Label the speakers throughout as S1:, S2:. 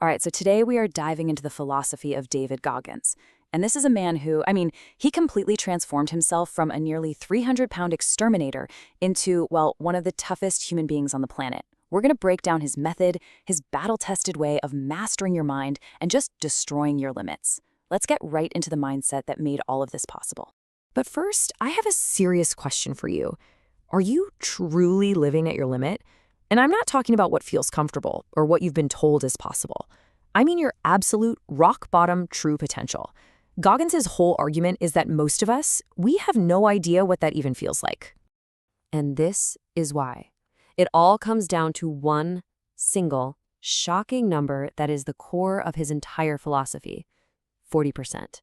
S1: All right, so today we are diving into the philosophy of David Goggins. And this is a man who, he completely transformed himself from a nearly 300-pound exterminator into, well, one of the toughest human beings on the planet. We're going to break down his method, his battle-tested way of mastering your mind and just destroying your limits. Let's get right into the mindset that made all of this possible.
S2: But first, I have a serious question for you. Are you truly living at your limit? And I'm not talking about what feels comfortable or what you've been told is possible. I mean your absolute rock-bottom true potential. Goggins' whole argument is that most of us, we have no idea what that even feels like. And this is why. It all comes down to one single, shocking number that is the core of his entire philosophy: 40%.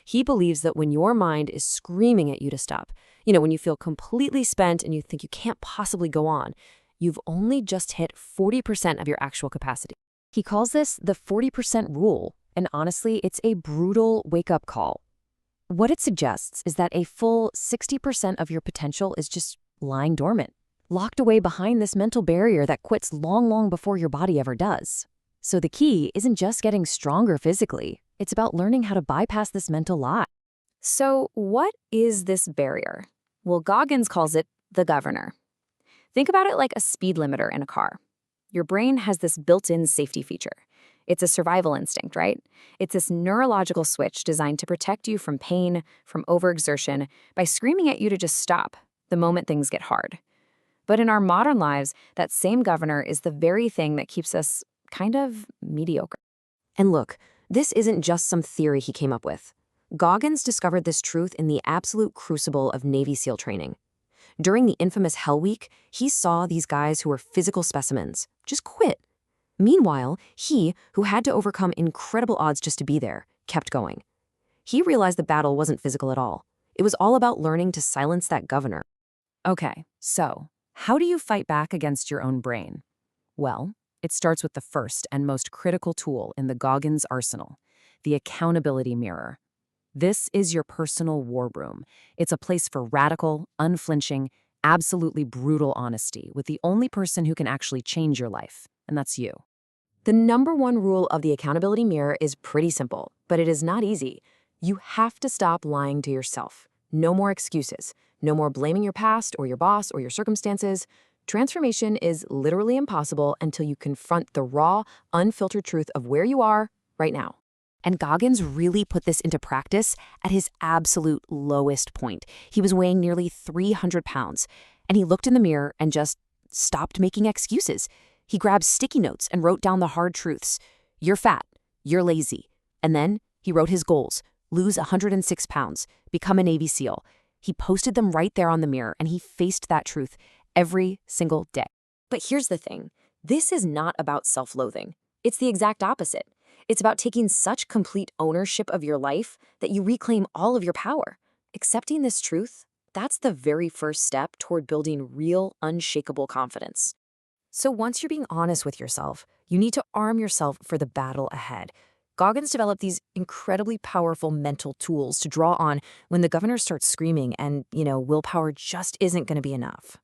S2: He believes that when your mind is screaming at you to stop, when you feel completely spent and you think you can't possibly go on, you've only just hit 40% of your actual capacity. He calls this the 40% rule, and honestly, it's a brutal wake-up call. What it suggests is that a full 60% of your potential is just lying dormant, locked away behind this mental barrier that quits long, long before your body ever does. So the key isn't just getting stronger physically, it's about learning how to bypass this mental lie. So what is this barrier? Well, Goggins calls it the governor. Think about it like a speed limiter in a car. Your brain has this built-in safety feature. It's a survival instinct, right? It's this neurological switch designed to protect you from pain, from overexertion, by screaming at you to just stop the moment things get hard. But in our modern lives, that same governor is the very thing that keeps us kind of mediocre. And look, this isn't just some theory he came up with. Goggins discovered this truth in the absolute crucible of Navy SEAL training. During the infamous Hell Week, he saw these guys who were physical specimens just quit. Meanwhile, he, who had to overcome incredible odds just to be there, kept going. He realized the battle wasn't physical at all. It was all about learning to silence that governor.
S1: Okay, so how do you fight back against your own brain? Well, it starts with the first and most critical tool in the Goggins arsenal, the accountability mirror. This is your personal war room. It's a place for radical, unflinching, absolutely brutal honesty with the only person who can actually change your life, and that's you.
S2: The number one rule of the accountability mirror is pretty simple, but it is not easy. You have to stop lying to yourself. No more excuses. No more blaming your past or your boss or your circumstances. Transformation is literally impossible until you confront the raw, unfiltered truth of where you are right now. And Goggins really put this into practice at his absolute lowest point. He was weighing nearly 300 pounds, and he looked in the mirror and just stopped making excuses. He grabbed sticky notes and wrote down the hard truths. You're fat. You're lazy. And then he wrote his goals. Lose 106 pounds. Become a Navy SEAL. He posted them right there on the mirror, and he faced that truth every single day. But here's the thing. This is not about self-loathing. It's the exact opposite. It's about taking such complete ownership of your life that you reclaim all of your power. Accepting this truth, that's the very first step toward building real, unshakable confidence. So once you're being honest with yourself, you need to arm yourself for the battle ahead. Goggins developed these incredibly powerful mental tools to draw on when the governor starts screaming and, willpower just isn't going to be enough.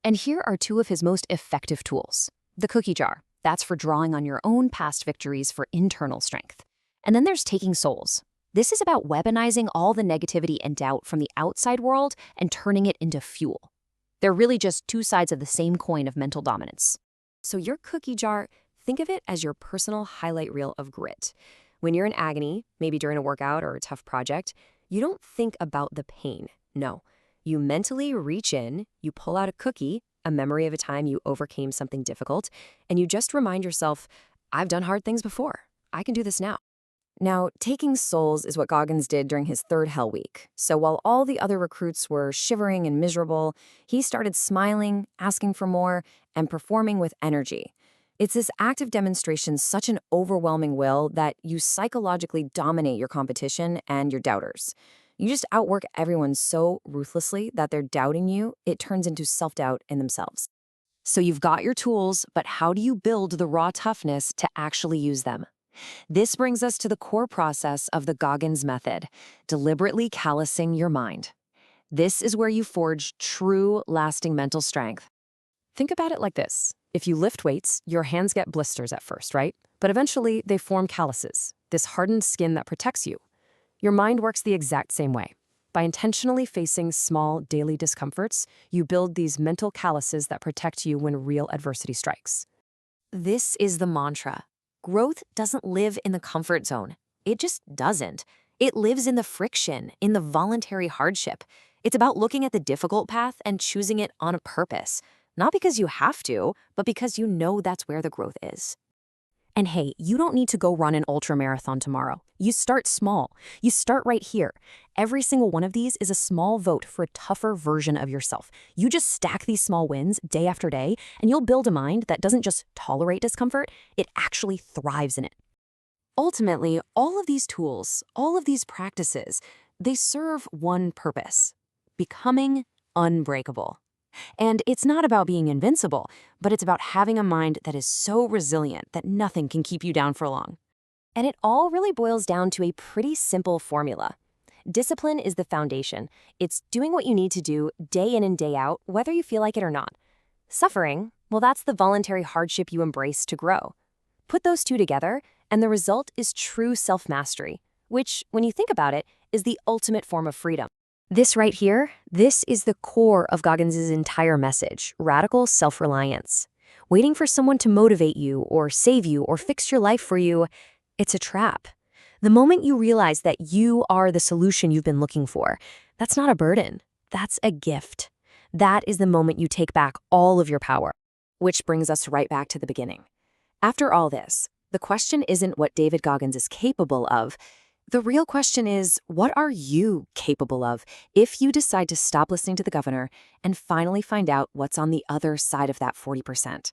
S2: And here are two of his most effective tools. The cookie jar. That's for drawing on your own past victories for internal strength. And then there's taking souls. This is about weaponizing all the negativity and doubt from the outside world and turning it into fuel. They're really just two sides of the same coin of mental dominance. So your cookie jar, think of it as your personal highlight reel of grit. When you're in agony, maybe during a workout or a tough project, you don't think about the pain. No, you mentally reach in, you pull out a cookie, a memory of a time you overcame something difficult, and you just remind yourself, I've done hard things before. I can do this now. Now, taking souls is what Goggins did during his third Hell Week. So while all the other recruits were shivering and miserable, he started smiling, asking for more, and performing with energy. It's this active demonstration, such an overwhelming will that you psychologically dominate your competition and your doubters. You just outwork everyone so ruthlessly that they're doubting you, it turns into self-doubt in themselves. So you've got your tools, but how do you build the raw toughness to actually use them? This brings us to the core process of the Goggins method, deliberately callousing your mind. This is where you forge true, lasting mental strength. Think about it like this. If you lift weights, your hands get blisters at first, right? But eventually, they form calluses, this hardened skin that protects you. Your mind works the exact same way. By intentionally facing small daily discomforts, you build these mental calluses that protect you when real adversity strikes.
S1: This is the mantra. Growth doesn't live in the comfort zone. It just doesn't. It lives in the friction, in the voluntary hardship. It's about looking at the difficult path and choosing it on a purpose. Not because you have to, but because you know that's where the growth is. And hey, you don't need to go run an ultramarathon tomorrow. You start small. You start right here. Every single one of these is a small vote for a tougher version of yourself. You just stack these small wins day after day, and you'll build a mind that doesn't just tolerate discomfort, it actually thrives in it. Ultimately, all of these tools, all of these practices, they serve one purpose: becoming unbreakable. And it's not about being invincible, but it's about having a mind that is so resilient that nothing can keep you down for long. And it all really boils down to a pretty simple formula. Discipline is the foundation. It's doing what you need to do day in and day out, whether you feel like it or not. Suffering, well, that's the voluntary hardship you embrace to grow. Put those two together, and the result is true self-mastery, which, when you think about it, is the ultimate form of freedom. This right here, this is the core of Goggins' entire message: radical self-reliance. Waiting for someone to motivate you or save you or fix your life for you, it's a trap. The moment you realize that you are the solution you've been looking for, that's not a burden, that's a gift. That is the moment you take back all of your power. Which brings us right back to the beginning. After all this, the question isn't what David Goggins is capable of. The real question is, what are you capable of if you decide to stop listening to the governor and finally find out what's on the other side of that 40%?